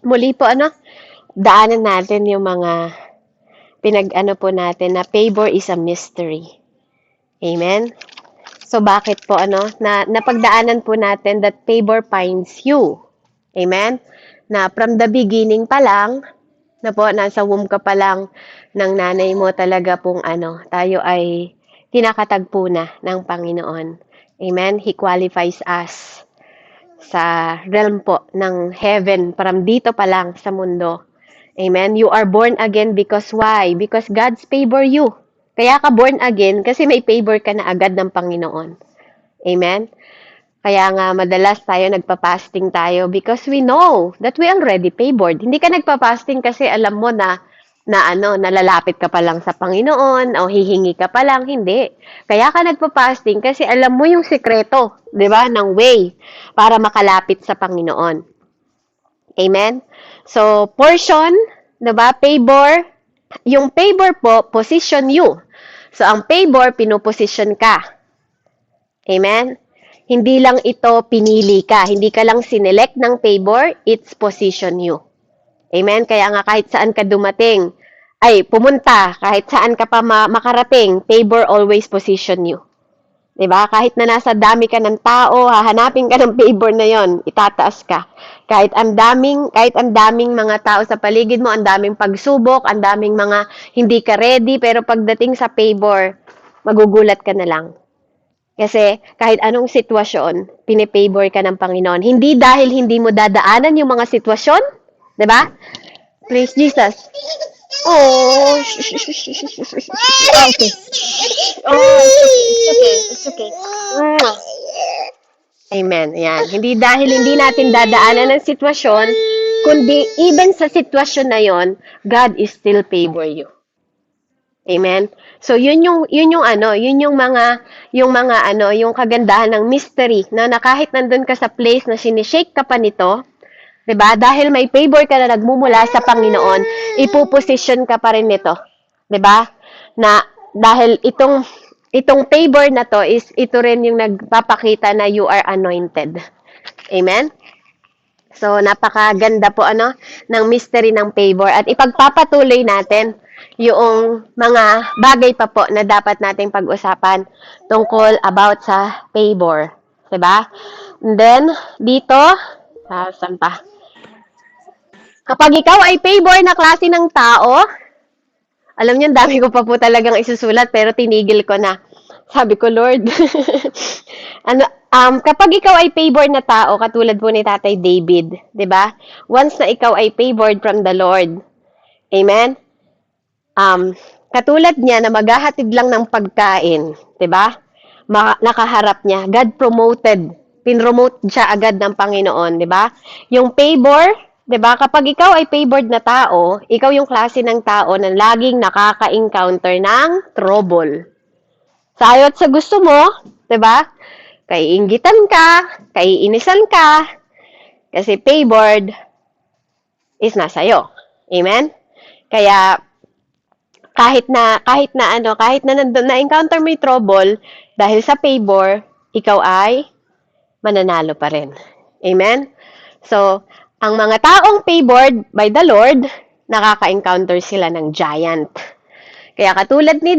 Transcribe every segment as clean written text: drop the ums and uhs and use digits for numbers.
muli po, daanan natin yung mga pinag-ano po natin na favor is a mystery. Amen? So, bakit po, napagdaanan po natin that favor finds you. Amen? Na from the beginning pa lang, na po, nasa womb ka pa lang ng nanay mo talaga pong tayo ay tinakatagpo na ng Panginoon. Amen? He qualifies us sa realm po ng heaven from dito pa lang sa mundo. Amen? You are born again because why? Because God's favor you. Kaya ka born again kasi may favor ka na agad ng Panginoon. Amen? Kaya nga madalas tayo nagpa-fasting tayo because we know that we already favored. Hindi ka nagpa-fasting kasi alam mo na nalalapit ka pa lang sa Panginoon o hihingi ka pa lang, hindi. Kaya ka nagpa-fasting kasi alam mo yung sikreto, 'di ba, ng way para makalapit sa Panginoon. Amen? So, portion, 'di ba, favor, yung favor po, position you. So, ang favor, pinoposition ka. Amen? Hindi lang ito pinili ka. Hindi ka lang sinelect ng favor, it's position you. Amen? Kaya nga kahit saan ka dumating, pumunta, kahit saan ka pa makarating, favor always position you. 'Di ba? Kahit na nasa dami ka ng tao, hahanapin ka ng favor na 'yon, itataas ka. Kahit ang daming mga tao sa paligid mo, ang daming pagsubok, ang daming mga hindi ka ready, pero pagdating sa favor, magugulat ka na lang. Kasi kahit anong sitwasyon, pinipavor ka ng Panginoon. Hindi dahil hindi mo dadaanan yung mga sitwasyon, 'di ba? Praise Jesus. Oh, okay. Oh, it's okay. Amen. Yan. Hindi dahil hindi natin dadaanan ng sitwasyon, kundi even sa sitwasyon na yon, God is still favor you. Amen. So yun yung yung kagandahan ng mystery na kahit nandun ka sa place na sinishake ka pa nito, 'di ba? Dahil may favor ka na nagmumula sa Panginoon, ipoposition ka pa rin nito. 'Di ba? Na dahil itong favor na to is ito rin yung nagpapakita na you are anointed. Amen? So, napakaganda po ng mystery ng favor at ipagpapatuloy natin yung mga bagay pa po na dapat nating pag-usapan tungkol about sa favor. 'Di ba? And then, dito, saan pa? Kapag ikaw ay favor na klase ng tao, alam niyo, dami ko pa po talagang isusulat pero tinigil ko na. Sabi ko, Lord, kapag ikaw ay favored na tao, katulad po ni Tatay David, 'di ba? Once na ikaw ay favored from the Lord, amen? Katulad niya na maghahatid lang ng pagkain, 'di ba? Nakaharap niya, God pinromote siya agad ng Panginoon, 'di ba? Yung favor, 'di ba? Kapag ikaw ay favored na tao, ikaw yung klase ng tao na laging nakaka-encounter ng trouble. Sa ayaw at sa gusto mo, 'di ba? Kaiinggitan ka, kaiinisan ka, kasi favored is nasa iyo. Amen? Kaya kahit na nandun na encounter mo 'yung trouble, dahil sa favor, ikaw ay mananalo pa rin. Amen? So, ang mga taong favored by the Lord, nakaka-encounter sila ng giant. Kaya katulad ni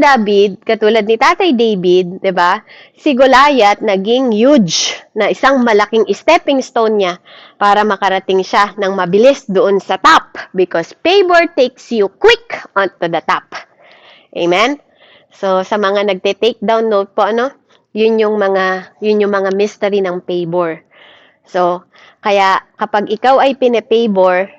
Tatay David, 'di ba? Si Goliath naging huge na isang malaking stepping stone niya para makarating siya ng mabilis doon sa top because favor takes you quick onto the top. Amen. So sa mga nagte-take down note po yun yung mga mystery ng favor. So kaya kapag ikaw ay pine-favor,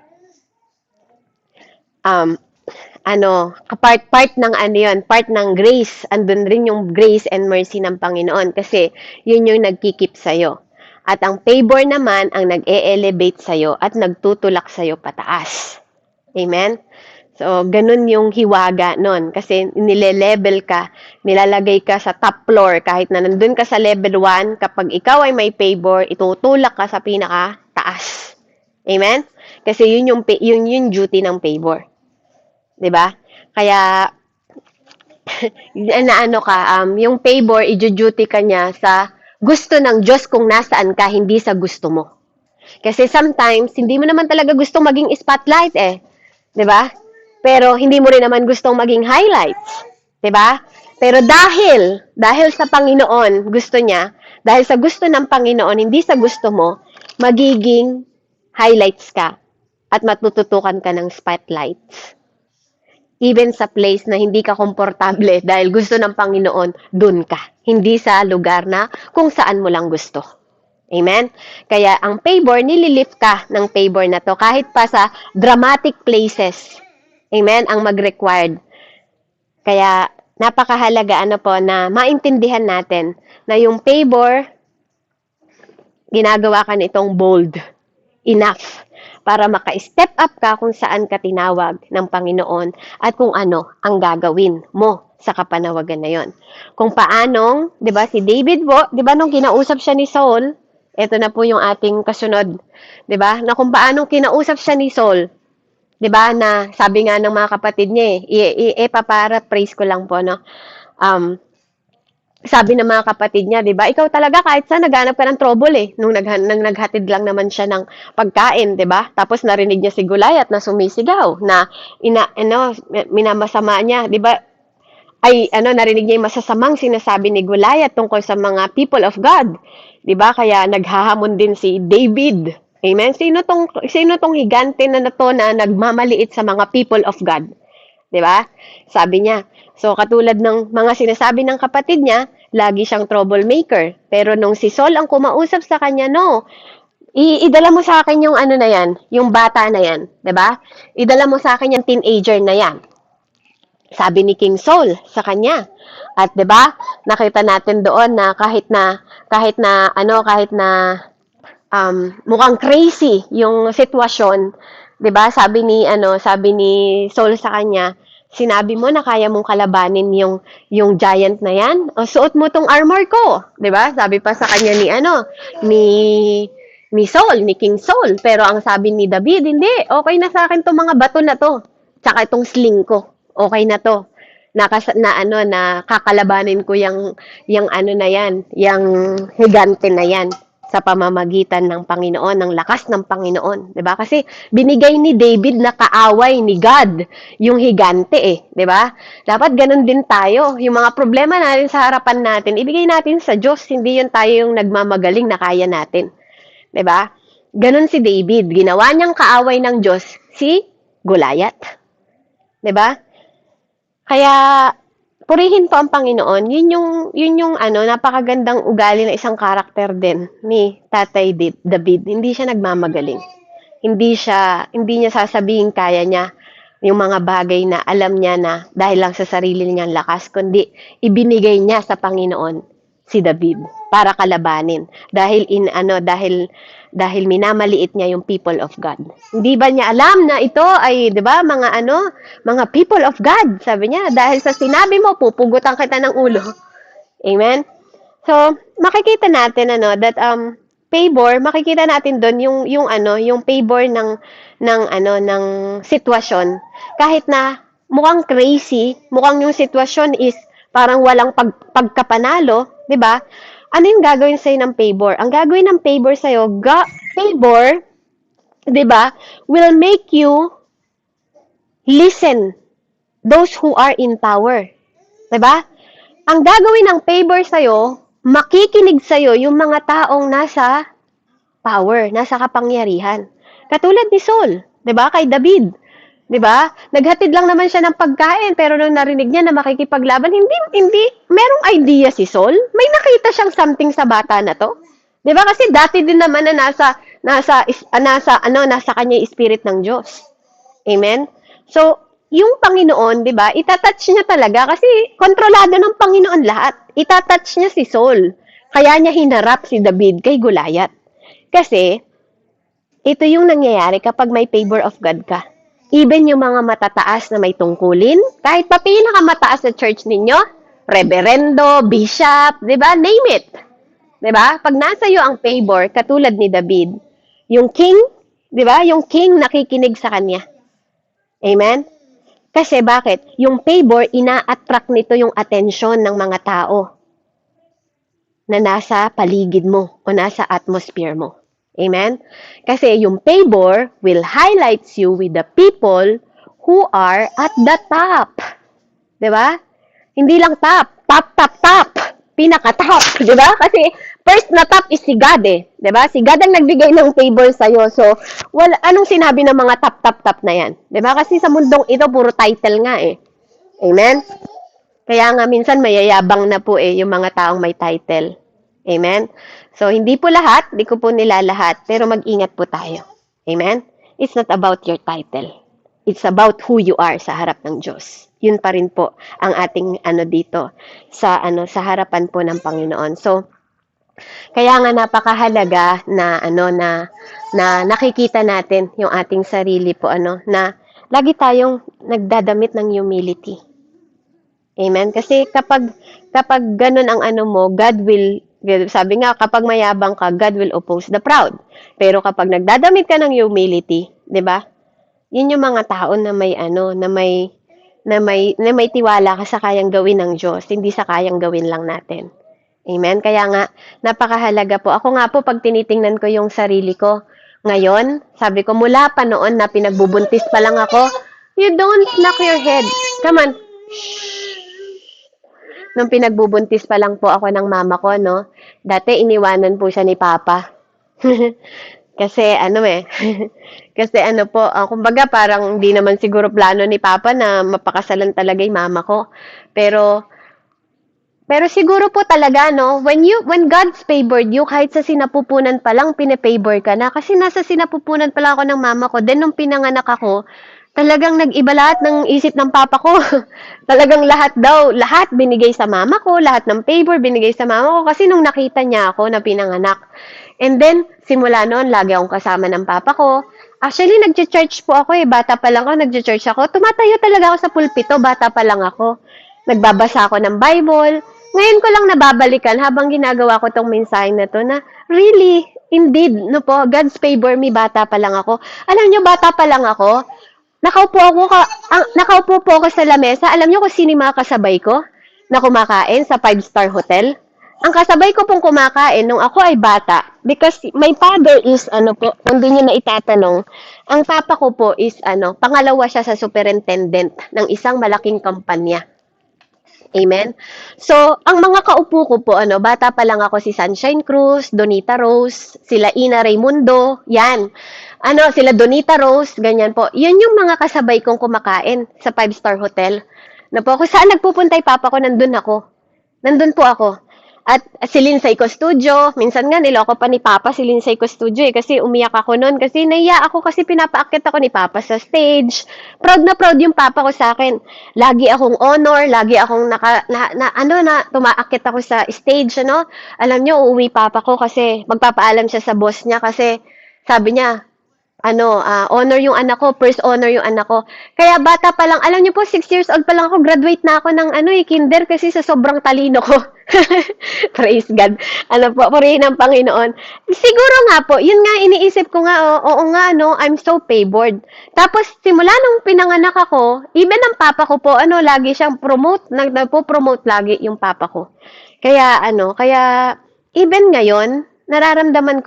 part ng grace, andun rin yung grace and mercy ng Panginoon kasi yun yung nagkikip sa'yo. At ang favor naman ang nag-e-elevate sa'yo at nagtutulak sa'yo pataas. Amen? So, ganun yung hiwaga nun kasi nile-level ka, nilalagay ka sa top floor kahit na nandun ka sa level 1, kapag ikaw ay may favor, itutulak ka sa pinaka-taas. Amen? Kasi yun yung duty ng favor. 'Di ba? Kaya yung favor, i-duty ka niya sa gusto ng Diyos kung nasaan ka, hindi sa gusto mo. Kasi sometimes, hindi mo naman talaga gustong maging spotlight eh. 'Di ba? Pero hindi mo rin naman gustong maging highlights. 'Di ba? Pero dahil sa Panginoon, gusto niya, dahil sa gusto ng Panginoon, hindi sa gusto mo, magiging highlights ka at matututukan ka ng spotlights. Even sa place na hindi ka komportable dahil gusto ng Panginoon, dun ka. Hindi sa lugar na kung saan mo lang gusto. Amen? Kaya ang favor, nililift ka ng favor na to kahit pa sa dramatic places. Amen? Ang mag-required. Kaya napakahalaga na maintindihan natin na yung favor, ginagawa ka nitong bold enough para maka-step up ka kung saan ka tinawag ng Panginoon at kung ano ang gagawin mo sa kapanawagan na yon. Kung paanong, 'di ba, si David po, 'di ba nung kinausap siya ni Saul, ito na po yung ating kasunod, 'di ba? Na kung paanong kinausap siya ni Saul, 'di ba, na sabi nga ng mga kapatid niya praise ko lang po no. Sabi ng mga kapatid niya, 'di ba? Ikaw talaga kahit saan naghanap ka ng trouble eh. Nung naghatid lang naman siya ng pagkain, 'di ba? Tapos narinig niya si Goliath na sumisigaw na minamasama niya, 'di ba? Narinig niya yung masasamang sinasabi ni Goliath tungkol sa mga people of God. 'Di ba? Kaya naghahamon din si David. Amen. Sino tong higante na to na nagmamaliit sa mga people of God? 'Di ba? Sabi niya. So katulad ng mga sinasabi ng kapatid niya, lagi siyang troublemaker. Pero nung si Saul ang kumausap sa kanya, no, idala mo sa akin yung ano na yan, yung bata na yan, 'di ba? Idala mo sa akin yung teenager na yan. Sabi ni King Saul sa kanya. At 'di ba? Nakita natin doon na mukhang crazy yung sitwasyon, 'di ba? Sabi ni Saul sa kanya, sinabi mo na kaya mong kalabanin yung giant na yan? O suot mo tong armor ko, 'di ba? Sabi pa sa kanya ni ni King Saul. Pero ang sabi ni David, hindi, okay na sa akin tong mga bato na to. Tsaka itong sling ko. Okay na to. Na kakalabanin ko yung ano na yan, yung higante na yan sa pamamagitan ng Panginoon, ng lakas ng Panginoon, 'di ba? Kasi binigay ni David na kaaway ni God yung higante 'di ba? Dapat ganun din tayo. Yung mga problema natin sa harapan natin, ibigay natin sa Diyos, hindi yun tayo yung nagmamagaling na kaya natin. 'Di ba? Ganun si David, ginawa niyang kaaway ng Diyos si Goliath. 'Di ba? Kaya purihin po ang Panginoon. Yun yung napakagandang ugali na isang karakter din ni Tatay David. Hindi siya nagmamagaling. Hindi niya sasabihin kaya niya yung mga bagay na alam niya na dahil lang sa sarili niyang lakas, kundi ibinigay niya sa Panginoon si David para kalabanin dahil minamaliit niya yung people of God. Hindi ba niya alam na ito ay, 'di ba, mga people of God, sabi niya, dahil sa sinabi mo pupugutan kita ng ulo. Amen. So, makikita natin that favor, makikita natin doon yung favor ng sitwasyon. Kahit na mukhang crazy, mukhang yung sitwasyon is parang walang pagkapanalo, 'di ba? Ano yung gagawin sa'yo ng favor? Ang gagawin ng favor sa'yo, favor, 'di ba, will make you listen those who are in power. 'Di ba? Ang gagawin ng favor sa'yo, makikinig sa'yo yung mga taong nasa power, nasa kapangyarihan. Katulad ni Saul, 'di ba? Kay David, 'di ba? Naghatid lang naman siya ng pagkain, pero nung narinig niya na makikipaglaban, hindi merong idea si Saul. May nakita siyang something sa bata na 'to. 'Di ba? Kasi dati din naman na nasa kanya yung spirit ng Diyos. Amen. So, yung Panginoon, 'di ba? Itatouch niya talaga kasi kontrolado ng Panginoon lahat. Itatouch niya si Saul. Kaya niya hinarap si David kay Goliath. Kasi ito yung nangyayari kapag may favor of God ka. Even yung mga matataas na may tungkulin, kahit pa pinakamataas sa church ninyo, reverendo, bishop, 'di ba? Name it. 'Di ba? Pag nasa iyo ang favor, katulad ni David, yung king, 'di ba? Yung king nakikinig sa kanya. Amen. Kasi bakit? Yung favor, ina-attract nito yung atensyon ng mga tao na nasa paligid mo o nasa atmosphere mo. Amen? Kasi yung favor will highlights you with the people who are at the top. 'Di ba? Hindi lang top, top. Pinaka-top, 'di ba? Kasi first na top is si God eh, 'di ba? Si God ang nagbigay ng favor sa iyo. So, anong sinabi ng mga top na 'yan? 'Di ba? Kasi sa mundong ito puro title nga eh. Amen. Kaya nga minsan mayayabang na po eh yung mga taong may title. Amen? So, hindi po lahat, di ko po nilalahat, pero mag-ingat po tayo. Amen? It's not about your title. It's about who you are sa harap ng Diyos. Yun pa rin po ang ating dito sa sa harapan po ng Panginoon. So, kaya nga napakahalaga na na nakikita natin yung ating sarili po na lagi tayong nagdadamit ng humility. Amen? Kasi kapag ganun ang mo, sabi nga, kapag mayabang ka, God will oppose the proud. Pero kapag nagdadamit ka ng humility, 'di ba? Yun yung mga tao na may na may tiwala ka sa kayang gawin ng Diyos, hindi sa kayang gawin lang natin. Amen? Kaya nga, napakahalaga po. Ako nga po, pag tinitingnan ko yung sarili ko, ngayon, sabi ko, mula pa noon na pinagbubuntis pa lang ako, you don't knock your head. Come on. Nung pinagbubuntis pa lang po ako ng mama ko, no? Dati iniwanan po siya ni Papa. Kasi kasi po, kumbaga parang hindi naman siguro plano ni Papa na mapakasalan talaga yung mama ko. Pero siguro po talaga, no, when God's favored you, kahit sa sinapupunan pa lang, pine-favor ka na. Kasi nasa sinapupunan pa lang ako ng mama ko. Then, nung pinanganak ako, talagang nag-iba lahat ng isip ng papa ko. Talagang lahat binigay sa mama ko, lahat ng favor binigay sa mama ko. Kasi nung nakita niya ako na pinanganak. And then, simula noon, lagi akong kasama ng papa ko. Actually, nag-church po ako eh. Bata pa lang ako, nag-church ako. Tumatayo talaga ako sa pulpito, bata pa lang ako. Nagbabasa ako ng Bible. Ngayon ko lang nababalikan habang ginagawa ko tong mensahe na to na really, indeed, no po, God's favor me, bata pa lang ako. Alam nyo, bata pa lang ako, nakaupo po ako sa lamesa. Alam nyo kung sino yung mga kasabay ko na kumakain sa 5-star hotel? Ang kasabay ko pong kumakain nung ako ay bata, because my father is, kung di nyo na itatanong, ang papa ko po is, pangalawa siya sa superintendent ng isang malaking kumpanya. Amen? So, ang mga kaupo ko po, bata pa lang ako, si Sunshine Cruz, Donita Rose, sila Ina Raimundo, yan. Sila Donita Rose, ganyan po. Yun yung mga kasabay kong kumakain sa 5-star hotel. Na po, kung saan nagpupunta yung papa ko, nandun ako. Nandun po ako. At si Linsay Custodio, minsan nga niloko pa ni Papa si Linsay Custodio kasi umiyak ako noon kasi naiya ako kasi pinapaakit ako ni Papa sa stage. Proud na proud yung Papa ko sa akin. Lagi akong honor, lagi akong tumaakit ako sa stage, Alam niyo, uuwi Papa ko kasi magpapaalam siya sa boss niya kasi sabi niya, honor yung anak ko, first honor yung anak ko. Kaya bata pa lang, alam niyo po, 6 years old pa lang ako, graduate na ako ng kinder kasi sa sobrang talino ko. Praise God. Purihin ng Panginoon. Siguro nga po, yun nga, iniisip ko nga, oo nga, I'm so favored. Tapos, simula nung pinanganak ako, even ang papa ko po, lagi siyang nagpo-promote lagi yung papa ko. Kaya, even ngayon, nararamdaman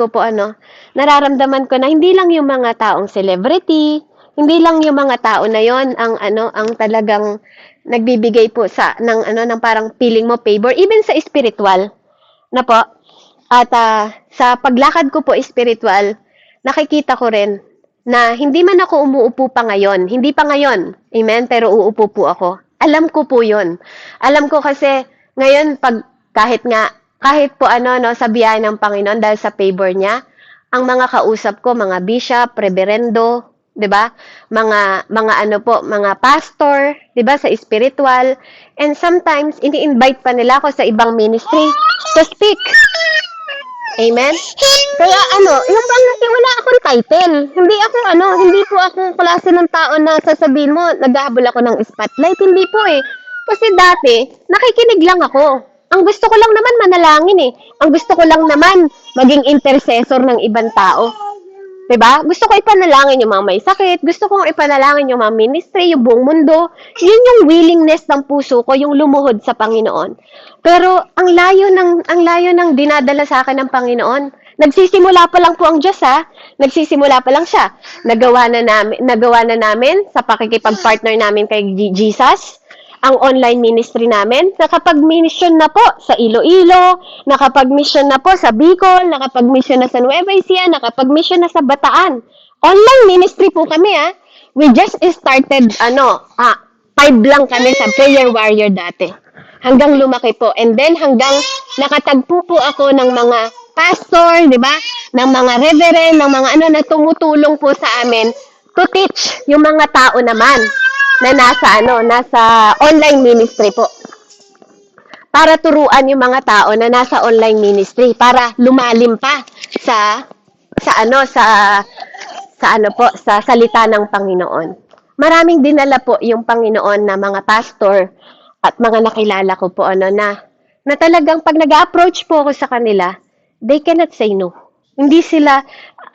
ko na hindi lang yung mga taong celebrity, hindi lang yung mga tao na yon ang talagang nagbibigay po ng parang feeling mo favor, even sa spiritual, na po. At sa paglakad ko po spiritual, nakikita ko rin na hindi man ako umuupo pa ngayon, hindi pa ngayon, amen, pero uupo po ako. Alam ko po yun. Alam ko kasi, ngayon, kahit po sa biyaya ng Panginoon dahil sa favor niya, ang mga kausap ko, mga bishop, reverendo, 'di ba? Mga pastor, 'di ba, sa spiritual, and sometimes ini-invite pa nila ako sa ibang ministry to speak. Amen. Kaya yung wala akong title. Hindi po ako klase ng tao na sasabihin mo, naghahabol ako ng spotlight, hindi po eh. Kasi dati, nakikinig lang ako. Ang gusto ko lang naman manalangin eh. Ang gusto ko lang naman maging intercessor ng ibang tao. 'Di ba? Gusto ko ipanalangin yung mga may sakit, gusto kong ipanalangin yung mga ministry, yung buong mundo. Yun yung willingness ng puso ko, yung lumuhod sa Panginoon. Pero ang layo ng dinadala sa akin ng Panginoon. Nagsisimula pa lang po ang Diyos, ha? Nagsisimula pa lang siya. Nagawa na namin sa pakikipag-partner namin kay Jesus ang online ministry namin. Nakapag-mission na po sa Iloilo, nakapag-mission na po sa Bicol, nakapag-mission na sa Nueva Ecija, nakapag-mission na sa Bataan. Online ministry po kami, ha? We just started, 5 lang kami sa prayer warrior dati. Hanggang lumaki po. And then hanggang nakatagpo po ako ng mga pastor, di ba? Ng mga reverend, ng mga na tumutulong po sa amin to teach yung mga tao naman na nasa online ministry po. Para turuan yung mga tao na nasa online ministry para lumalim pa sa salita ng Panginoon. Maraming dinala po yung Panginoon na mga pastor at mga nakilala ko po na talagang pag nag-approach po ako sa kanila, they cannot say no. Hindi sila,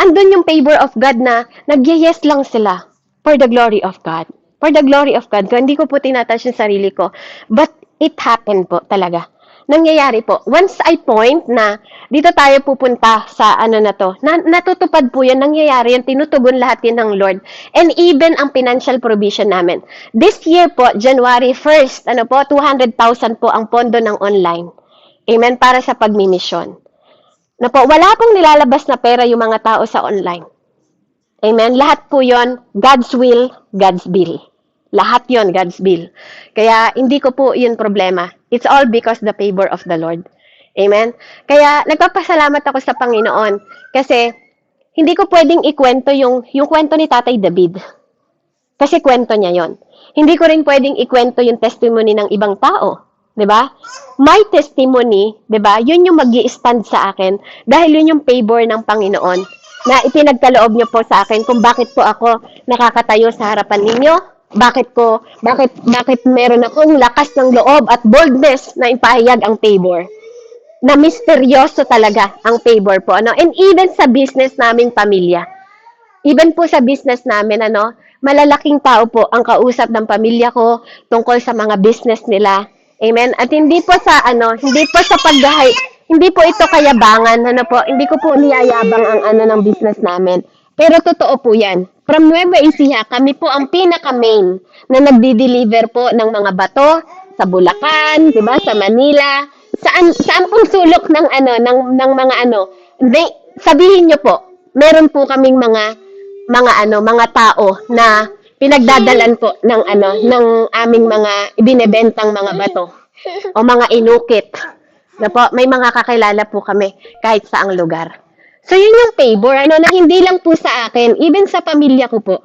andun yung favor of God na nag-yes lang sila for the glory of God. For the glory of God. Kung hindi ko po tinatas yung sarili ko. But it happened po talaga. Nangyayari po. Once I point na dito tayo pupunta sa natutupad po yan, nangyayari yan, tinutugon lahat yan ng Lord. And even ang financial provision namin. This year po, January 1st, 200,000 po ang pondo ng online. Amen, para sa pagmimisyon. Wala pong nilalabas na pera yung mga tao sa online. Amen, lahat po yon God's will, God's bill. Lahat yon God's will. Kaya hindi ko po yun problema. It's all because the favor of the Lord. Amen? Kaya nagpapasalamat ako sa Panginoon kasi hindi ko pwedeng ikwento yung kwento ni Tatay David. Kasi kwento niya yon. Hindi ko rin pwedeng ikwento yung testimony ng ibang tao. 'Di ba? My testimony, 'di ba? Yun yung magi-stand sa akin dahil yun yung favor ng Panginoon na ipinagkaloob niyo po sa akin kung bakit po ako nakakatayo sa harapan ninyo. Bakit meron akong lakas ng loob at boldness na ipahayag ang favor. Na misteryoso talaga ang favor po. And even sa business naming pamilya. Even po sa business namin, malalaking tao po ang kausap ng pamilya ko tungkol sa mga business nila. Amen? At hindi po sa hindi po ito kayabangan, hindi ko po niyayabang ang ng business namin. Pero totoo po yan. From Nueva Ecija, kami po ang pinaka-main na nagdi-deliver po ng mga bato sa Bulacan, 'di ba, sa Manila, saan pong sulok ng mga sabihin niyo po, meron po kaming mga tao na pinagdadalan po ng aming mga ibinebentang mga bato o mga inukit. May mga kakilala po kami kahit saang lugar. So, yun yung favor, na hindi lang po sa akin, even sa pamilya ko po.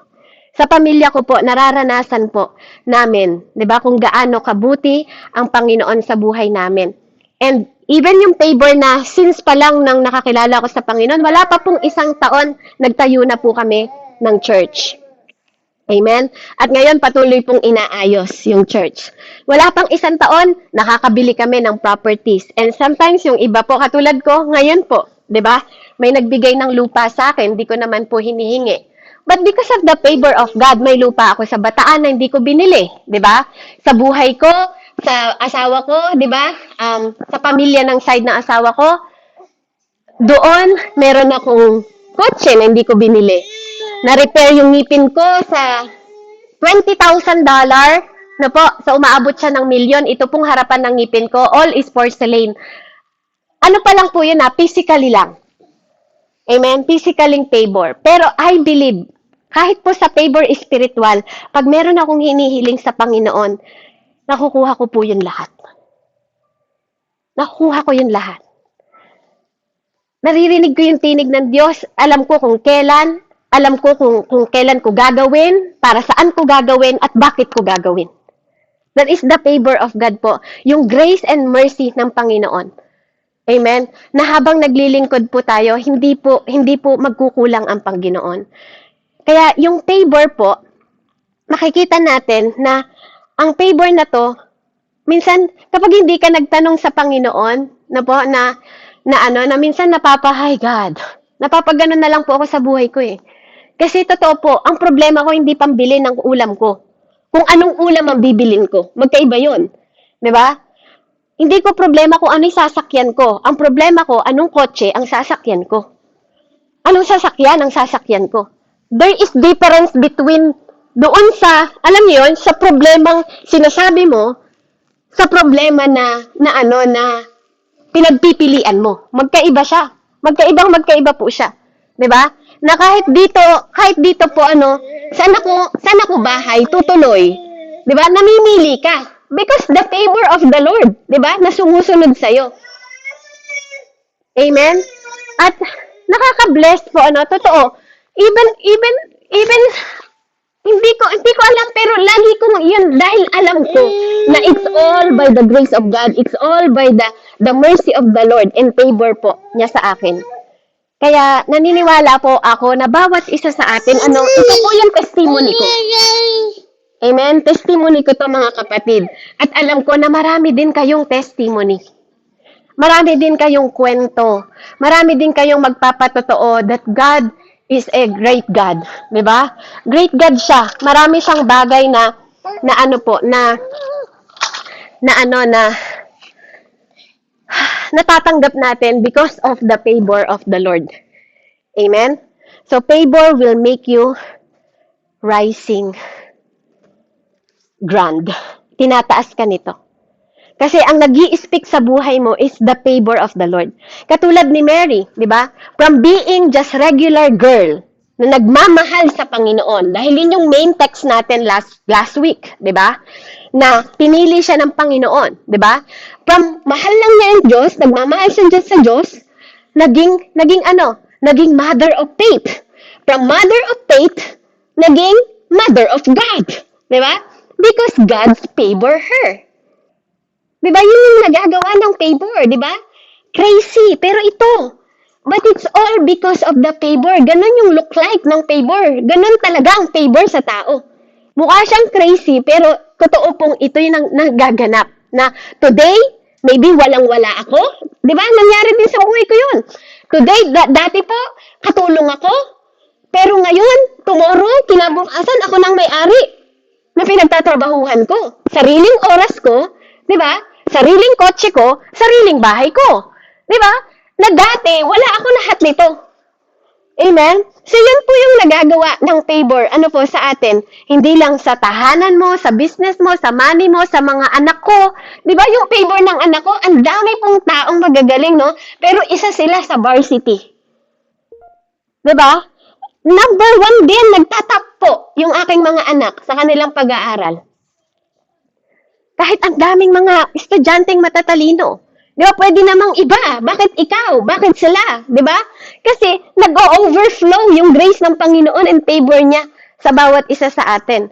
Sa pamilya ko po, nararanasan po namin, 'di ba, kung gaano kabuti ang Panginoon sa buhay namin. And even yung favor na since pa lang nang nakakilala ko sa Panginoon, wala pa pong 1 taon, nagtayo na po kami ng church. Amen? At ngayon, patuloy pong inaayos yung church. Wala pang 1 taon, nakakabili kami ng properties. And sometimes, yung iba po, katulad ko, ngayon po, 'di ba? May nagbigay ng lupa sa akin, hindi ko naman po hinihingi. But because of the favor of God, may lupa ako sa Bataan na hindi ko binili, 'di ba? Sa buhay ko, sa asawa ko, 'di ba? Sa pamilya ng side ng asawa ko, doon meron akong kotse na hindi ko binili. Na-repair yung ngipin ko sa $20,000 sa umaabot siya ng milyon. Ito pong harapan ng ngipin ko, all is porcelain. Ano pa lang po yun physically lang. Amen? Physically favor. Pero I believe, kahit po sa favor spiritual, pag meron akong hinihiling sa Panginoon, nakukuha ko po yun lahat. Nakukuha ko yun lahat. Naririnig ko yung tinig ng Diyos. Alam ko kung kailan, alam ko kung kailan ko gagawin, para saan ko gagawin, at bakit ko gagawin. That is the favor of God po. Yung grace and mercy ng Panginoon. Amen? Na habang naglilingkod po tayo, hindi po magkukulang ang Panginoon. Kaya yung favor po, makikita natin na ang favor na to, minsan kapag hindi ka nagtanong sa Panginoon, na minsan napapahay God. Napapagano na lang po ako sa buhay ko . Kasi totoo po, ang problema ko hindi pambili ng ulam ko. Kung anong ulam ang bibilin ko, magkaiba 'yon. 'Di ba? Hindi ko problema kung ano yung sasakyan ko. Ang problema ko, anong kotse ang sasakyan ko. Anong sasakyan ang sasakyan ko? There is difference between doon sa, alam niyo yun, sa problemang sinasabi mo, sa problema na pinagpipilian mo. Magkaiba siya. Magkaiba po siya. 'Di ba? Na kahit dito po saan ako bahay tutuloy. 'Di ba? Namimili ka because the favor of the Lord, 'di ba? Na sumusunod sa iyo. Amen. At nakaka-bless po totoo. Even hindi ko alam pero lagi kong yun dahil alam ko na it's all by the grace of God. It's all by the mercy of the Lord and favor po niya sa akin. Kaya naniniwala po ako na bawat isa sa atin, ito po yung testimony ko. Amen? Testimony ko to mga kapatid. At alam ko na marami din kayong testimony. Marami din kayong kwento. Marami din kayong magpapatotoo that God is a great God. Diba? Great God siya. Marami siyang bagay na natatanggap natin because of the favor of the Lord. Amen? So, favor will make you rising grand. Tinataas ka nito. Kasi ang nag-i-speak sa buhay mo is the favor of the Lord. Katulad ni Mary, di ba? From being just regular girl na nagmamahal sa Panginoon. Dahil yun yung main text natin last week, di ba? Na pinili siya ng Panginoon, di ba? From mahal lang niya yung Diyos, nagmamahal siya sa Diyos, naging mother of faith. From mother of faith, naging mother of God. Di ba? Because God's favor her. Di ba? Yun yung nagagawa ng favor, di ba? Crazy, pero ito. But it's all because of the favor. Ganon yung look like ng favor. Ganon talaga ang favor sa tao. Mukha siyang crazy, pero totoo pong ito yung nagaganap. Na today, maybe walang-wala ako. Di ba? Nangyari din sa buhay ko yun. Today, dati po, katulong ako. Pero ngayon, tomorrow, kinabukasan, ako nang may-ari na pinagtatrabahuhan ko. Sariling oras ko, di ba? Sariling kotse ko, sariling bahay ko. Di ba? Na dati, wala ako lahat nito. Amen? So, yun po yung nagagawa ng favor. Ano po sa atin? Hindi lang sa tahanan mo, sa business mo, sa money mo, sa mga anak ko. Di ba yung favor ng anak ko? Ang dami pong taong magagaling, no? Pero isa sila sa varsity. Di ba? Number 1 din, nagtatap po yung aking mga anak sa kanilang pag-aaral. Kahit ang daming mga estudyanteng matatalino. Di ba? Pwede namang iba. Bakit ikaw? Bakit sila? Di ba? Kasi nag-overflow yung grace ng Panginoon and favor niya sa bawat isa sa atin.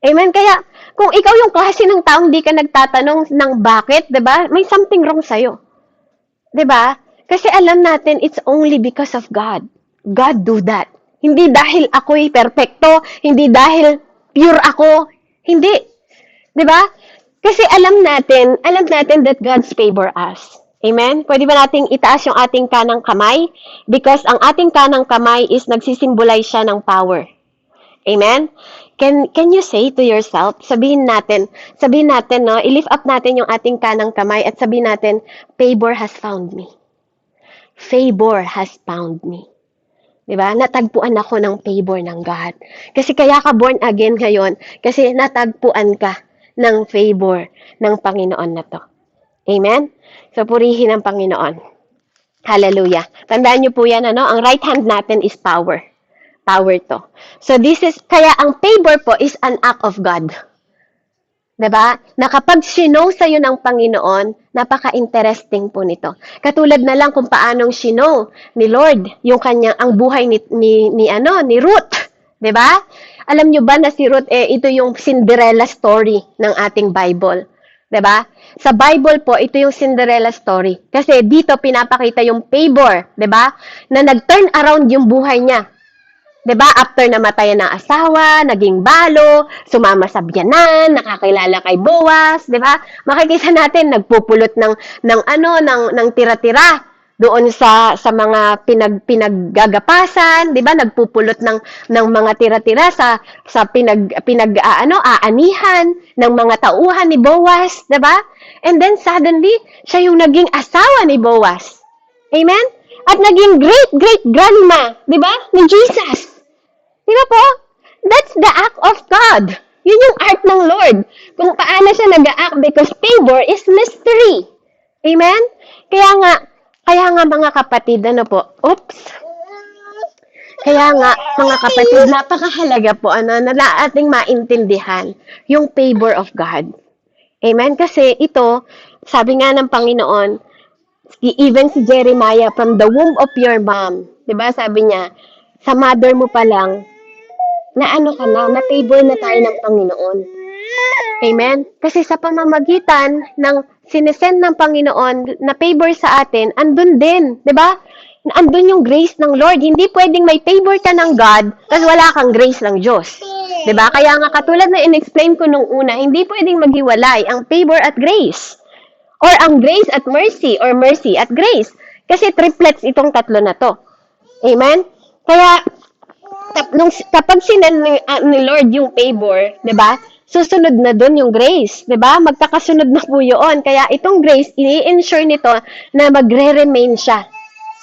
Amen? Kaya, kung ikaw yung klase ng taong di ka nagtatanong ng bakit, di ba? May something wrong sa'yo. Di ba? Kasi alam natin, it's only because of God. God do that. Hindi dahil ako'y perfecto, hindi dahil pure ako. Hindi. Di ba? Kasi alam natin that God's favor us. Amen? Pwede ba nating itaas yung ating kanang kamay? Because ang ating kanang kamay is nagsisimbolize siya ng power. Amen? Can you say to yourself, sabihin natin, no, i-lift up natin yung ating kanang kamay at sabihin natin, favor has found me. Favor has found me. Diba? Natagpuan ako ng favor ng God. Kasi kaya ka born again ngayon, kasi natagpuan ka ng favor ng Panginoon na to. Amen? So, purihin ang Panginoon. Hallelujah. Tandaan niyo po yan, ang right hand natin is power. Power to. So, kaya ang favor po is an act of God. Diba? Na kapag sinow sa'yo ng Panginoon, napaka-interesting po nito. Katulad na lang kung paanong sinow ni Lord ang buhay ni Ruth. Diba? Alam nyo ba na si Ruth, ito yung Cinderella story ng ating Bible. Diba? Sa Bible po, ito yung Cinderella story. Kasi dito pinapakita yung favor, diba? Na nag-turn around yung buhay niya. Diba? After namatayan ng asawa, naging balo, sumama sa biyanan, nakakilala kay Boaz, diba? Makikita natin, nagpupulot ng tira-tira doon sa mga pinaggagapasan, 'di ba? Nagpupulot ng mga tira-tira sa aanihan ng mga tauhan ni Boaz, 'di ba? And then suddenly, siya yung naging asawa ni Boaz. Amen? At naging great-great-grandma, di ba? Ni Jesus. Di ba po? That's the act of God. Yun yung art ng Lord. Kung paano siya nag-act because favor is mystery. Amen? Kaya nga mga kapatid, ano po? Oops. Kaya nga, mga kapatid, napakahalaga po na ating maintindihan yung favor of God. Amen? Kasi ito, sabi nga ng Panginoon, even si Jeremiah, from the womb of your mom, di ba sabi niya, sa mother mo pa lang, na ano ka na favor na tayo ng Panginoon. Amen? Kasi sa pamamagitan ng sinesend ng Panginoon na favor sa atin, andun din, di ba? Andun yung grace ng Lord. Hindi pwedeng may favor ka ng God, tapos wala kang grace ng Diyos. Di ba? Kaya nga katulad na in-explain ko nung una, hindi pwedeng maghiwalay ang favor at grace. Or ang grace at mercy, or mercy at grace. Kasi triplets itong tatlo na to. Amen? Kaya, kapag sinend ni Lord yung favor, di ba? Susunod na dun yung grace, di ba? Magkakasunod na po yun. Kaya itong grace, ini-ensure nito na magre-remain siya.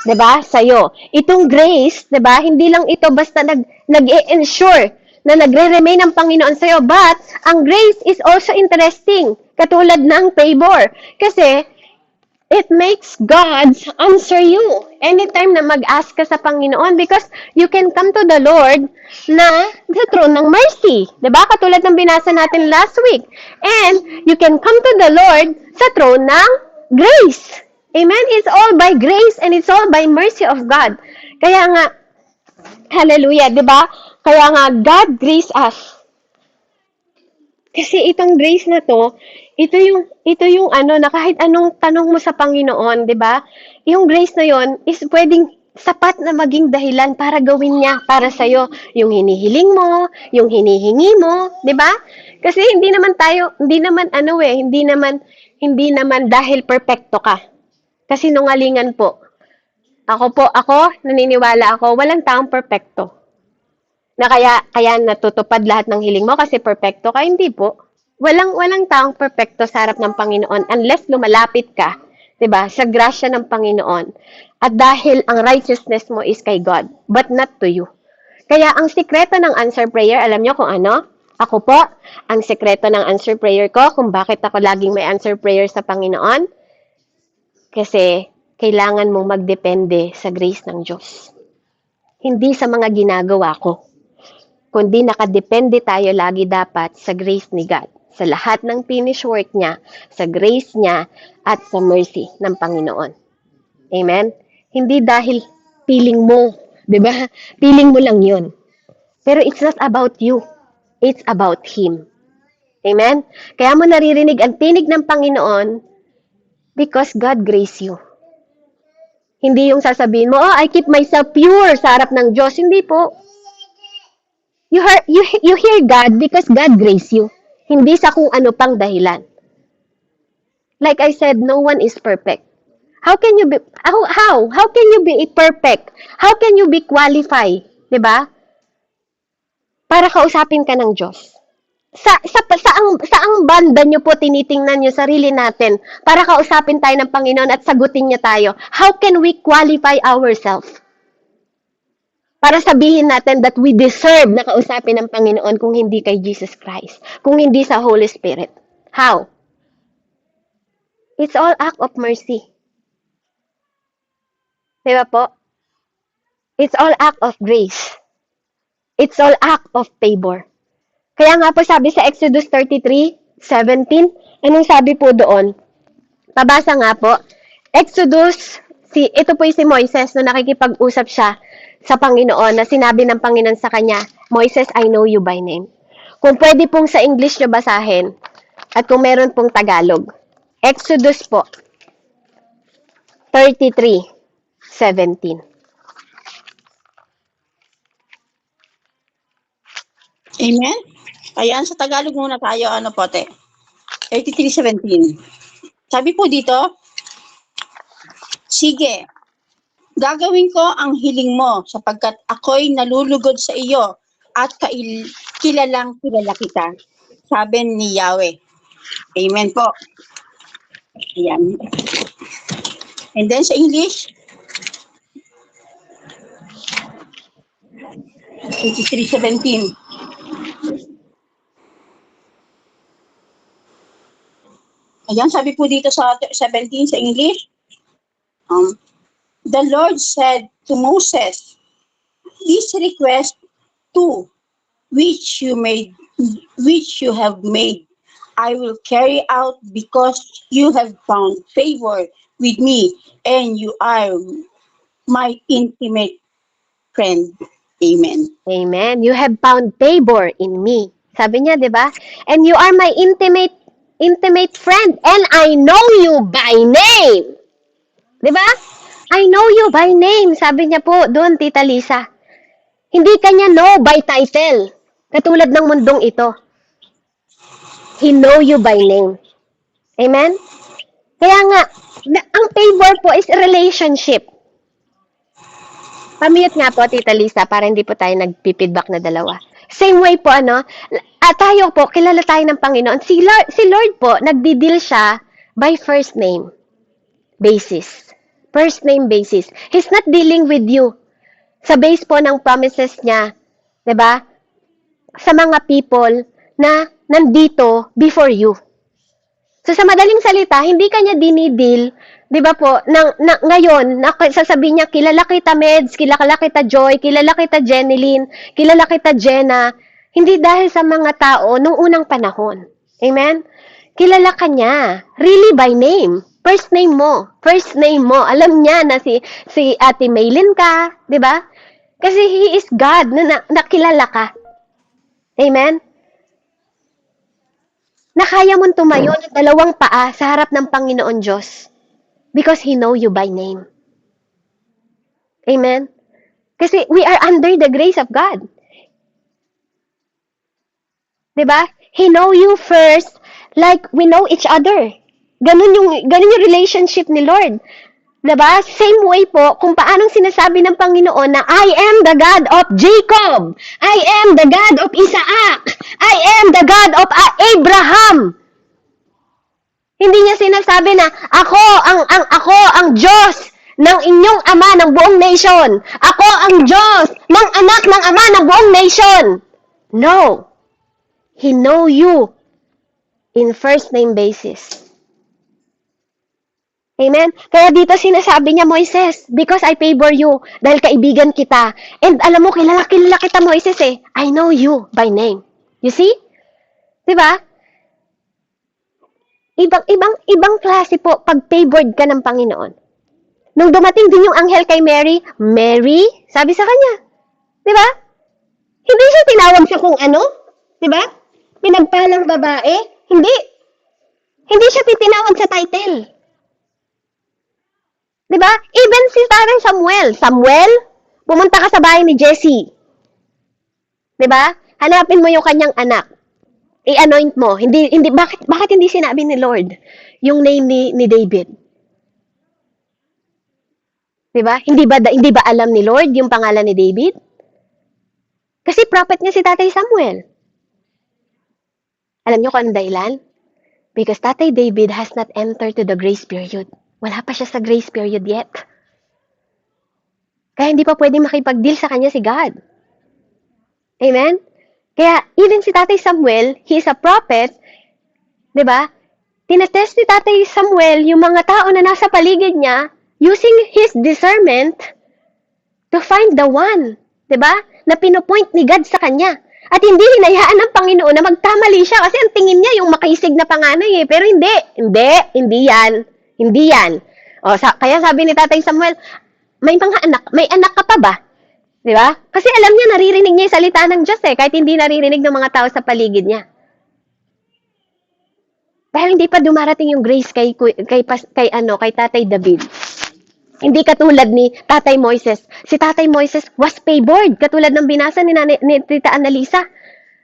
'Di ba? Sa'yo. Itong grace, 'di ba? Hindi lang ito basta nag-e-ensure na nagre-remain ang Panginoon sa'yo, but ang grace is also interesting, katulad ng favor. Kasi it makes God answer you anytime na mag-ask ka sa Panginoon because you can come to the Lord na sa throne ng mercy. 'Di ba? Katulad ng binasa natin last week. And you can come to the Lord sa throne ng grace. Amen? It's all by grace and it's all by mercy of God. Kaya nga, hallelujah, di ba? Kaya nga, God grace us. Kasi itong grace na to, ito yung na kahit anong tanong mo sa Panginoon, di ba? Yung grace na yon is pwedeng sapat na maging dahilan para gawin niya para sa'yo. Yung hinihiling mo, yung hinihingi mo, di ba? Kasi hindi naman dahil perfecto ka. Kasi nungalingan po. Ako, naniniwala ako, walang taong perfecto. Na kaya natutupad lahat ng hiling mo kasi perfecto ka, hindi po. Walang taong perfecto sa harap ng Panginoon unless lumalapit ka, 'di ba? Sa grasya ng Panginoon. At dahil ang righteousness mo is kay God, but not to you. Kaya ang sikreto ng answer prayer, alam niyo kung ano? Ako po, ang sikreto ng answer prayer ko, kung bakit ako laging may answer prayer sa Panginoon, kasi kailangan mong magdepende sa grace ng Diyos. Hindi sa mga ginagawa ko. Kundi nakadepende tayo lagi dapat sa grace ni God. Sa lahat ng finish work niya, sa grace niya, at sa mercy ng Panginoon. Amen? Hindi dahil feeling mo, di ba? Feeling mo lang yun. Pero it's not about you. It's about Him. Amen? Kaya mo naririnig ang tinig ng Panginoon because God grace you. Hindi yung sasabihin mo, I keep myself pure sa harap ng Diyos. Hindi po. You hear God because God grace you. Hindi sa kung ano pang dahilan. Like I said, no one is perfect. How can you be perfect? How can you be qualified, 'di ba? Para kausapin ka ng Diyos. Saang banda nyo po tinitingnan yung sarili natin para kausapin tayo ng Panginoon at sagutin niya tayo? How can we qualify ourselves? Para sabihin natin that we deserve na kausapin ng Panginoon kung hindi kay Jesus Christ, kung hindi sa Holy Spirit. How? It's all act of mercy. Diba po? It's all act of grace. It's all act of favor. Kaya nga po sabi sa Exodus 33:17, anong sabi po doon? Pabasa nga po. Ito po si Moises na nakikipag-usap siya sa Panginoon na sinabi ng Panginoon sa kanya, Moises, I know you by name. Kung pwede pong sa English nyo basahin at kung meron pong Tagalog. Exodus po 33:17. Amen? Ayan, sa Tagalog muna tayo, 83:17. Sabi po dito, sige, gagawin ko ang hiling mo sapagkat ako'y nalulugod sa iyo at kilalang kilala kita. Sabi ni Yahweh. Amen po. Ayan. And then sa English, 23:17. Ayan, sabi po dito sa 17 sa English, the Lord said to Moses, this request too, which you have made, I will carry out because you have found favor with me and you are my intimate friend. Amen. Amen. You have found favor in me. Sabi niya, di ba? And you are my intimate friend and I know you by name. Di ba? I know you by name. Sabi niya po doon, Tita Lisa. Hindi kanya know by title. Katulad ng mundong ito. He know you by name. Amen? Kaya nga, ang favor po is relationship. Pamute nga po, Tita Lisa, para hindi po tayo nagpipidback na dalawa. Same way po, tayo po, kilala tayo ng Panginoon. Si Lord po, nagdi-deal siya by first name basis. First name basis. He's not dealing with you sa base po ng promises niya, 'di ba? Sa mga people na nandito before you. So sa madaling salita, hindi kanya dinidil, 'di ba po, ngayon, sasabihin niya, kilala kita Meds, kilala kita Joy, kilala kita Jeneline, kilala kita Jenna, hindi dahil sa mga tao nung unang panahon. Amen? Kilala ka niya, really by name. First name mo. Alam niya na si Ate Maylin ka, 'di ba? Kasi He is God na nakilala ka. Amen? Na kaya mong tumayo ng dalawang paa sa harap ng Panginoon Diyos because He know you by name. Amen? Kasi we are under the grace of God. Diba? He know you first like we know each other. Ganun yung relationship ni Lord. Diba? Same way po kung paanong sinasabi ng Panginoon na I am the God of Jacob. I am the God of Isaac. I am the God of Abraham. Hindi niya sinasabi na ako ang Diyos ng inyong ama ng buong nation. Ako ang Diyos ng anak ng ama ng buong nation. No. He know you in first name basis. Amen? Kaya dito sinasabi niya, Moises, because I favor you, dahil kaibigan kita. And alam mo, kilala kita, Moises eh. I know you by name. You see? Diba? Ibang klase po pag favored ka ng Panginoon. Nung dumating din yung anghel kay Mary, Mary, sabi sa kanya. Diba? Hindi siya tinawag sa kung ano. Diba? Pinagpalang babae. Hindi siya titinawag sa title. Diba? Even si Tatay Samuel, pumunta ka sa bahay ni Jesse. Diba? Hanapin mo yung kanyang anak. I-anoint mo. Bakit hindi sinabi ni Lord yung name ni David? Diba? Hindi ba alam ni Lord yung pangalan ni David? Kasi prophet niya si Tatay Samuel. Alam niyo kung anong dahilan? Because Tatay David has not entered to the grace period. Wala pa siya sa grace period yet. Kaya hindi pa pwede makipag-deal sa kanya si God. Amen? Kaya even si Tatay Samuel, he is a prophet, di ba? Tinetest ni Tatay Samuel yung mga tao na nasa paligid niya using his discernment to find the one, di ba? Na pinupoint ni God sa kanya. At hindi hinayaan ng Panginoon na magkamali siya kasi ang tingin niya yung makisig na panganay eh. Pero hindi yan. Kaya sabi ni Tatay Samuel, may anak ka pa ba? Di ba? Kasi alam niya, naririnig niya yung salita ng Diyos eh, kahit hindi naririnig ng mga tao sa paligid niya. Dahil hindi pa dumarating yung grace kay Tatay David. Hindi katulad ni Tatay Moises. Si Tatay Moises was favored, katulad ng binasa ni Tita Annalisa.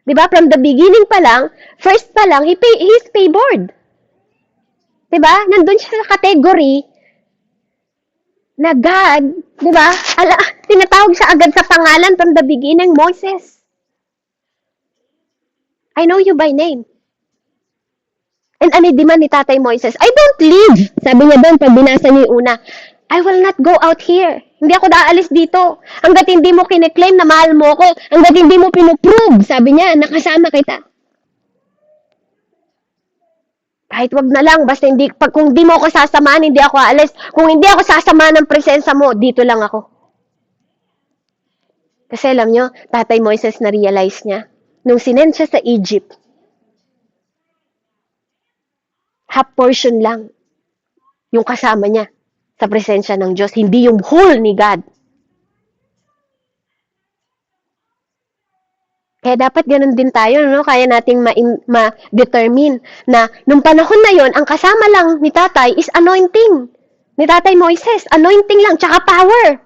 Di ba? From the beginning pa lang, first pa lang, he's favored. Diba? Nandun siya sa category na God, diba? Tinatawag siya agad sa pangalan from the beginning, Moses. I know you by name. And ano demand ni Tatay Moises? I don't leave. Sabi niya doon, pag binasa niya yung una, I will not go out here. Hindi ako daalis dito. Hanggat hindi mo kine-claim na mahal mo ako. Hanggat hindi mo pinuprove, sabi niya, nakasama kita. Kahit wag na lang, basta hindi, kung hindi mo ako sasamahan, hindi ako aalis. Kung hindi ako sasamahan ng presensya mo, dito lang ako. Kasi alam nyo, Tatay Moises na-realize niya, nung sinend siya sa Egypt, half portion lang yung kasama niya sa presensya ng Diyos, hindi yung whole ni God. Kaya dapat ganun din tayo, no? Kaya nating ma-determine na nung panahon na yon, ang kasama lang ni tatay is anointing. Ni Tatay Moises, anointing lang, tsaka power.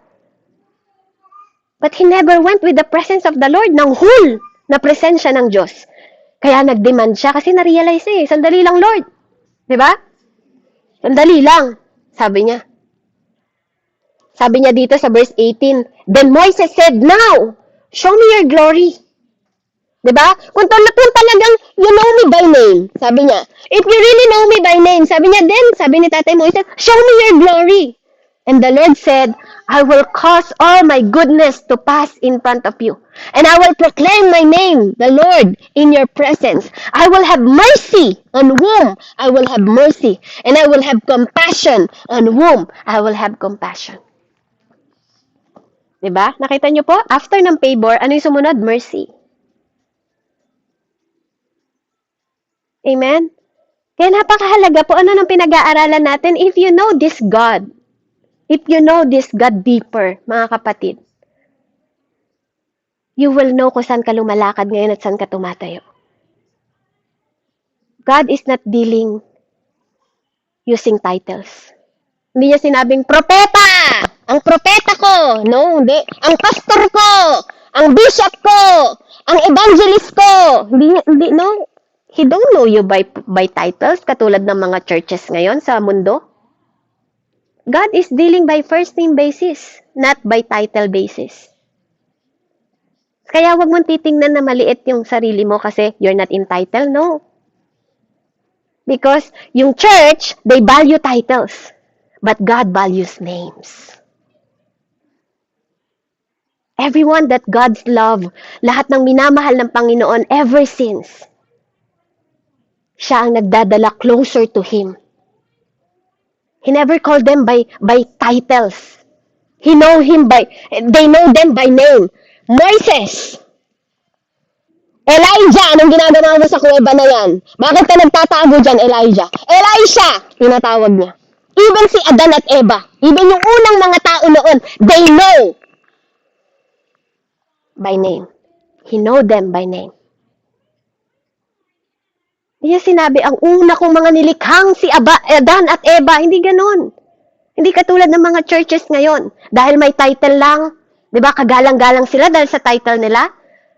But he never went with the presence of the Lord, ng whole na presensya ng Diyos. Kaya nag-demand siya kasi na-realize sandali lang Lord. Diba? Sandali lang, sabi niya. Sabi niya dito sa verse 18, Then Moises said, Now, show me your glory. Diba? Kung talagang you know me by name, sabi niya. If you really know me by name, sabi niya, then, sabi ni Tatay Moises, show me your glory. And the Lord said, I will cause all my goodness to pass in front of you. And I will proclaim my name, the Lord, in your presence. I will have mercy on whom I will have mercy. And I will have compassion on whom I will have compassion. Diba? Nakita niyo po? After ng favor, ano yung sumunod? Mercy. Amen? Kaya napakahalaga po, ano nang pinag-aaralan natin? If you know this God deeper, mga kapatid, you will know kung saan ka lumalakad ngayon at saan ka tumatayo. God is not dealing using titles. Hindi niya sinabing, propeta! Ang propeta ko! No, hindi. Ang pastor ko! Ang bishop ko! Ang evangelist ko! Hindi, no. He don't know you by titles, katulad ng mga churches ngayon sa mundo. God is dealing by first name basis, not by title basis. Kaya wag mong titingnan na maliit yung sarili mo kasi you're not entitled, no. Because yung church, they value titles, but God values names. Everyone that God's love, lahat ng minamahal ng Panginoon ever since, siya ang nagdadala closer to Him. He never called them by titles. They know them by name. Moises! Elijah! Anong ginagawa mo sa kuweba na yan? Bakit ka nagtatago dyan, Elijah? Elisha! Tinatawag niya. Even si Adan at Eva, even yung unang mga tao noon, they know by name. He know them by name. Hindi sinabi, ang una kong mga nilikhang si Adan at Eva. Hindi ganon. Hindi katulad ng mga churches ngayon. Dahil may title lang, di ba, kagalang-galang sila dahil sa title nila.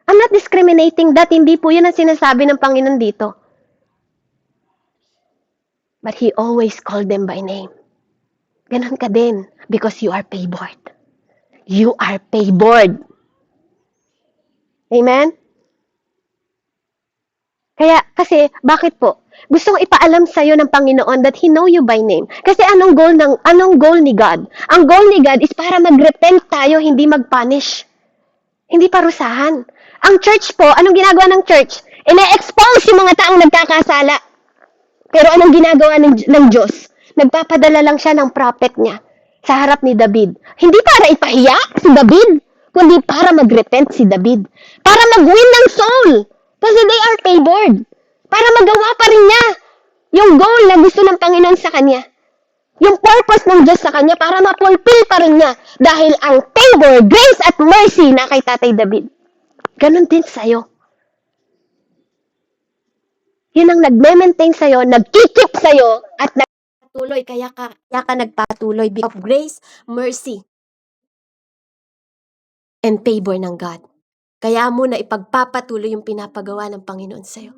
I'm not discriminating that. Hindi po yun ang sinasabi ng Panginoon dito. But He always called them by name. Ganon ka din. Because you are favored. You are favored. Amen? Kaya, kasi, bakit po? Gustong ipaalam sa'yo ng Panginoon that He know you by name. Kasi anong goal ni God? Ang goal ni God is para mag-repent tayo, hindi mag-punish. Hindi parusahan. Ang church po, anong ginagawa ng church? Ine-expose yung mga taong nagkakasala. Pero anong ginagawa ng Diyos? Nagpapadala lang siya ng prophet niya sa harap ni David. Hindi para ipahiya si David, kundi para mag-repent si David. Para mag-win ng soul. Kasi they are favored. Para magawa pa rin niya yung goal na gusto ng Panginoon sa kanya. Yung purpose ng Diyos sa kanya para ma-fulfill pa rin niya. Dahil ang favor, grace at mercy na kay Tatay David. Ganon din sa'yo. Yun ang nagme-maintain sa'yo, nagkikip sa'yo, at nagpatuloy. Kaya ka nagpatuloy because of grace, mercy, and favor ng God. Kaya mo na ipagpapatuloy yung pinapagawa ng Panginoon sa'yo.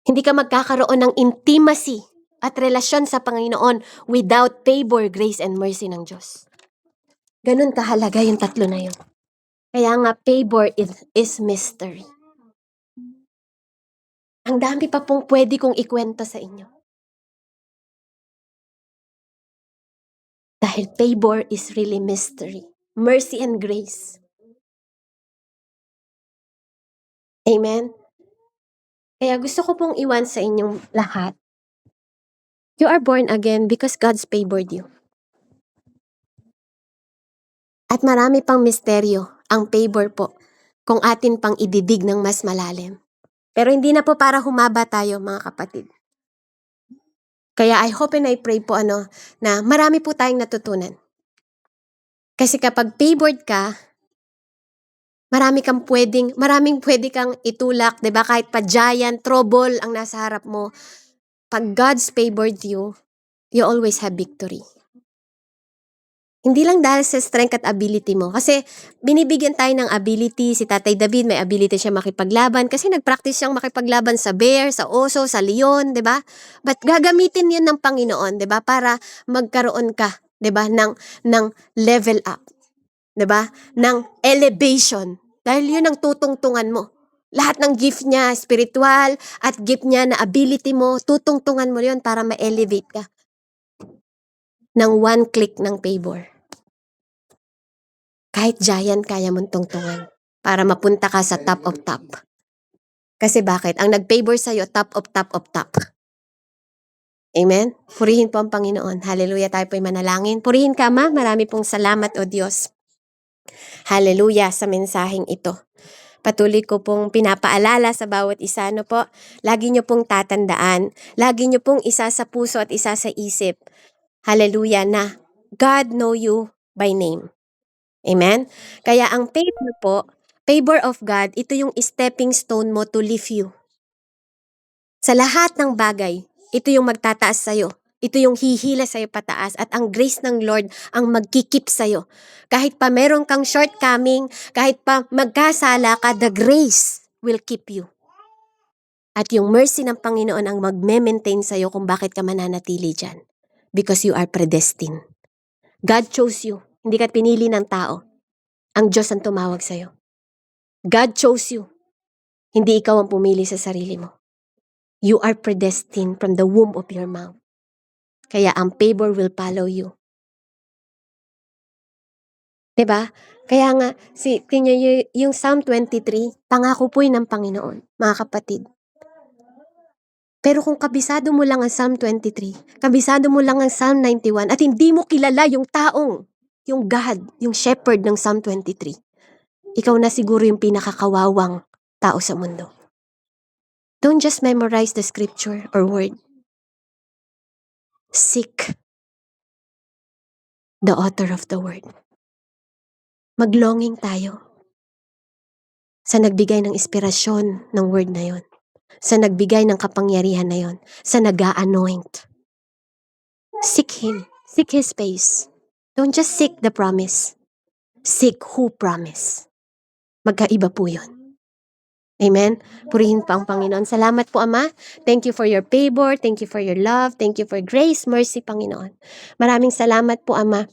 Hindi ka magkakaroon ng intimacy at relasyon sa Panginoon without favor, grace, and mercy ng Diyos. Ganun kahalaga yung tatlo na yun. Kaya nga, favor is mystery. Ang dami pa pong pwede kong ikwento sa inyo. Dahil favor is really mystery. Mercy and grace. Amen? Kaya gusto ko pong iwan sa inyong lahat. You are born again because God's favored you. At marami pang misteryo ang favor po kung atin pang ididig ng mas malalim. Pero hindi na po para humaba tayo, mga kapatid. Kaya I hope and I pray po na marami po tayong natutunan. Kasi kapag favored ka, maraming pwede kang itulak, 'di ba? Kahit pa giant, trouble ang nasa harap mo. Pag God's favored you, you always have victory. Hindi lang dahil sa strength at ability mo. Kasi binibigyan tayo ng ability. Si Tatay David, may ability siya makipaglaban. Kasi nag-practice siyang makipaglaban sa bear, sa oso, sa leon, di ba? But gagamitin yun ng Panginoon, di ba? Para magkaroon ka, di ba? Ng level up. Di ba? Ng elevation. Dahil yun ang tutungtungan mo. Lahat ng gift niya, spiritual, at gift niya na ability mo, tutungtungan mo yun para ma-elevate ka. Ng one click ng favor. Kahit giant kaya mong tungtungan para mapunta ka sa top of top. Kasi bakit? Ang nag-favor sa'yo, top of top of top. Amen? Purihin po ang Panginoon. Hallelujah, tayo po'y manalangin. Purihin ka, Ama. Marami pong salamat, O Diyos. Hallelujah sa mensaheng ito. Patuloy ko pong pinapaalala sa bawat isa, po. Lagi nyo pong tatandaan. Lagi nyo pong isa sa puso at isa sa isip. Hallelujah na God know you by name. Amen? Kaya ang favor of God, ito yung stepping stone mo to lift you. Sa lahat ng bagay, ito yung magtataas sa'yo. Ito yung hihila sa'yo pataas at ang grace ng Lord ang magkikip sa'yo. Kahit pa meron kang shortcoming, kahit pa magkasala ka, the grace will keep you. At yung mercy ng Panginoon ang magme-maintain sa'yo kung bakit ka mananatili dyan. Because you are predestined. God chose you. Hindi ka pinili ng tao. Ang Diyos ang tumawag sa'yo. God chose you. Hindi ikaw ang pumili sa sarili mo. You are predestined from the womb of your mom. Kaya ang favor will follow you. Diba? Kaya nga, tingnan yung Psalm 23, pangako po yun ng Panginoon, mga kapatid. Pero kung kabisado mo lang ang Psalm 23, kabisado mo lang ang Psalm 91, at hindi mo kilala yung taong, yung God, yung shepherd ng Psalm 23, ikaw na siguro yung pinakakawawang tao sa mundo. Don't just memorize the scripture or word. Seek the author of the word. Maglonging tayo sa nagbigay ng inspirasyon ng word na yon, sa nagbigay ng kapangyarihan na yon, sa nag-a-anoint. Seek Him. Seek His face. Don't just seek the promise. Seek who promise. Magkaiba po yun. Amen? Purihin pa ang Panginoon. Salamat po, Ama. Thank you for your favor. Thank you for your love. Thank you for grace, mercy, Panginoon. Maraming salamat po, Ama,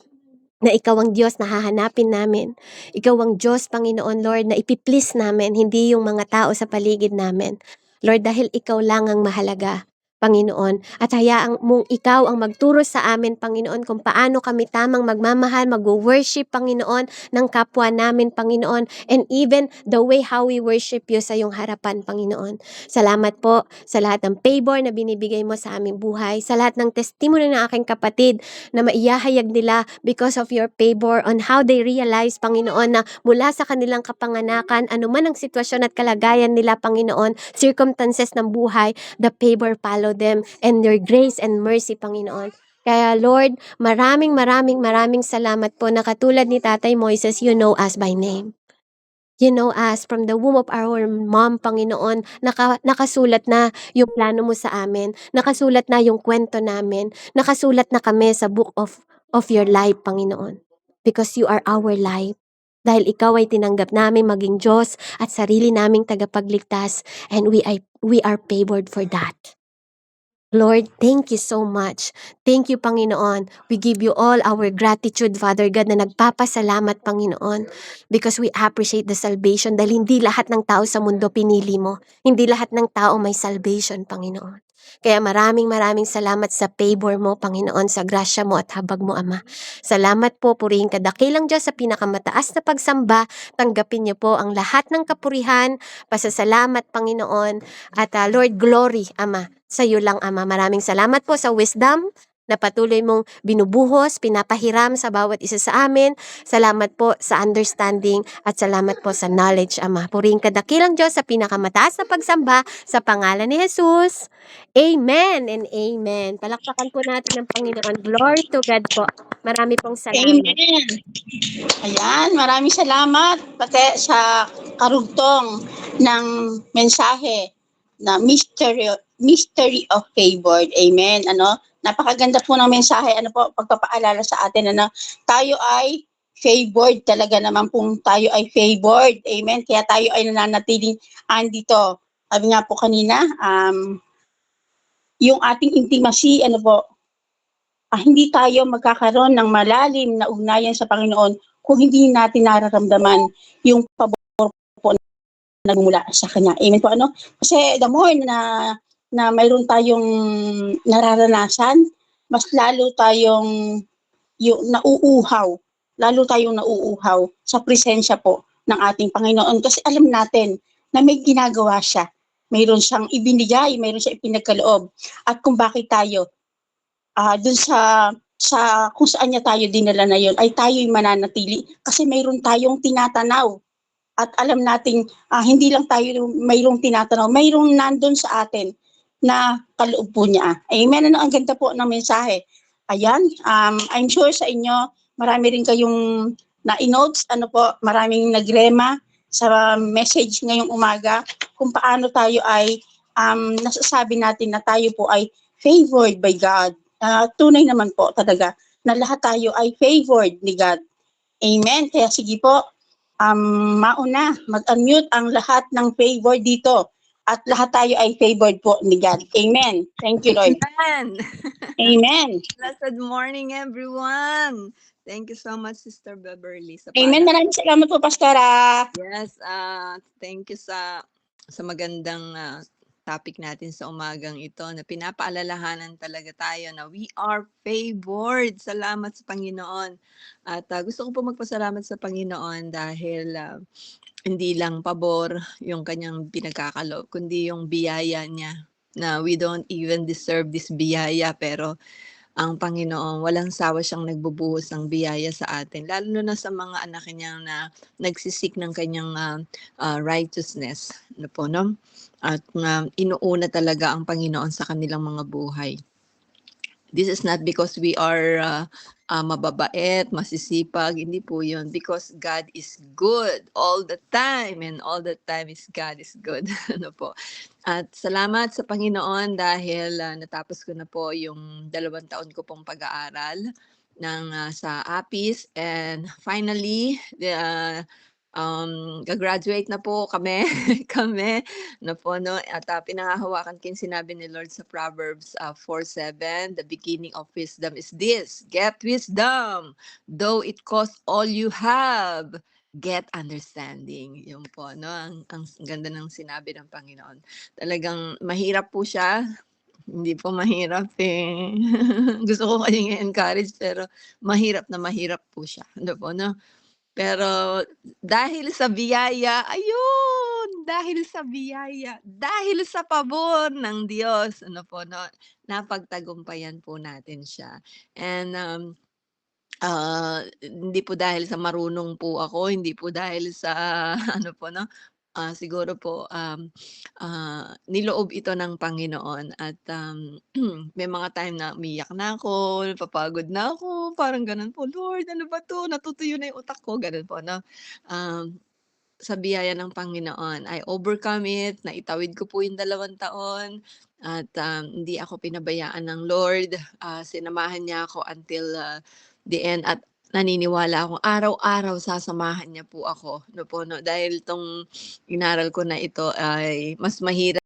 na ikaw ang Diyos na hahanapin namin. Ikaw ang Diyos, Panginoon, Lord, na ipiplease namin, hindi yung mga tao sa paligid namin. Lord, dahil ikaw lang ang mahalaga, Panginoon, at hayaan mong ikaw ang magturo sa amin, Panginoon, kung paano kami tamang magmamahal, mag-worship, Panginoon, ng kapwa namin, Panginoon, and even the way how we worship you sa iyong harapan, Panginoon. Salamat po sa lahat ng favor na binibigay mo sa aming buhay, sa lahat ng testimony ng aking kapatid na maiyahayag nila because of your favor on how they realize, Panginoon, na mula sa kanilang kapanganakan, anuman ang sitwasyon at kalagayan nila, Panginoon, circumstances ng buhay, the favor follow them and your grace and mercy, Panginoon. Kaya Lord, maraming salamat po na katulad ni Tatay Moises, you know us by name. You know us from the womb of our mom, Panginoon. Nakasulat na yung plano mo sa amin. Nakasulat na yung kwento namin. Nakasulat na kami sa book of your life, Panginoon. Because you are our life. Dahil ikaw ay tinanggap namin maging Diyos at sarili naming tagapagligtas, and we are favored for that. Lord, thank you so much. Thank you, Panginoon. We give you all our gratitude, Father God, na nagpapasalamat, Panginoon, because we appreciate the salvation dahil hindi lahat ng tao sa mundo pinili mo. Hindi lahat ng tao may salvation, Panginoon. Kaya maraming salamat sa favor mo, Panginoon, sa grasya mo at habag mo, Ama. Salamat po, purihin ka dakilang Diyos sa pinakamataas na pagsamba. Tanggapin niyo po ang lahat ng kapurihan, pasasalamat, Panginoon, at Lord, glory, Ama. Sa iyo lang, Ama. Maraming salamat po sa wisdom na patuloy mong binubuhos, pinapahiram sa bawat isa sa amin. Salamat po sa understanding at salamat po sa knowledge, Ama. Purihin ka dakilang Diyos sa pinakamataas na pagsamba sa pangalan ni Jesus. Amen and amen. Palakpakan po natin ang Panginoon. Glory to God po. Marami pong salamat. Amen. Ayan, maraming salamat pati sa karugtong ng mensahe na mystery of favored. Amen. Napakaganda po ng mensahe, pagpapaalala sa atin tayo ay favored, talaga naman pong tayo ay favored. Amen. Kaya tayo ay nananatiling andito. Sabi nga po kanina, yung ating intimacy, hindi tayo magkakaroon ng malalim na ugnayan sa Panginoon kung hindi natin nararamdaman yung pabor po na nagmula sa Kanya. Amen po, Kasi the more na mayroon tayong nararanasan, mas lalo tayong nauuhaw sa presensya po ng ating Panginoon. Kasi alam natin na may ginagawa siya. Mayroon siyang ibinigay, mayroon siyang ipinagkaloob. At kung bakit tayo dun sa kung saan niya tayo dinala na yon ay tayo'y mananatili kasi mayroon tayong tinatanaw at alam nating hindi lang tayo mayroong tinatanaw, mayroong nandun sa atin na kaloob po niya. Amen. Ang ganda po ng mensahe. Ayan, I'm sure sa inyo marami rin kayong na-notes, maraming nagrema sa message ngayong umaga kung paano tayo ay nasasabi natin na tayo po ay favored by God. Tunay naman po talaga na lahat tayo ay favored ni God. Amen. Kaya sige po, mauna, mag-unmute ang lahat ng favor dito. At lahat tayo ay favored po ni God. Amen. Thank you, Lord. Amen. Amen. Blessed morning, everyone. Thank you so much, Sister Beverly. Amen. Maraming salamat po, Pastora. Yes, thank you sa magandang topic natin sa umagang ito na pinapaalalahanan talaga tayo na we are favored. Salamat sa Panginoon. At gusto ko po magpasalamat sa Panginoon dahil hindi lang pabor yung kanyang pinagkakaloob, kundi yung biyaya niya na we don't even deserve this biyaya, pero ang Panginoon, walang sawa siyang nagbubuhos ng biyaya sa atin, lalo na sa mga anak niya na nagsisik ng kanyang righteousness. No? At inuuna talaga ang Panginoon sa kanilang mga buhay. This is not because we are mababait, masisipag, hindi po yun. Because God is good all the time, and all the time is God is good. Ano po? At salamat sa Panginoon dahil natapos ko na po yung 2 taon ko pong pag-aaral sa APIS, and finally gagraduate na po kami kami na po, no? At pinangahawakan ko yung sinabi ni Lord sa Proverbs 4:7, the beginning of wisdom is this: get wisdom, though it costs all you have, get understanding. Yun po, no? Ang ganda ng sinabi ng Panginoon. Talagang mahirap po siya. Hindi po mahirap eh. Gusto ko kayong i-encourage, pero mahirap na mahirap po siya. Ano po, no? Pero dahil sa biyaya, ayun, dahil sa biyaya, dahil sa pabor ng Diyos, napagtagumpayan po natin siya. And hindi po dahil sa marunong po ako, hindi po dahil sa siguro po niloob ito ng Panginoon, at may mga time na umiyak na ako, napapagod na ako, parang gano'n po, "Lord, ano ba 'to, natutuyo na yung utak ko," gano'n po, no? Sa biyaya ng Panginoon, I overcome it, naitawid ko po yung 2 taon, at hindi ako pinabayaan ng Lord. Sinamahan niya ako until the end, at naniniwala akong araw-araw sasamahan niya po ako, no po, no? Dahil 'tong inaral ko na ito ay mas mahirap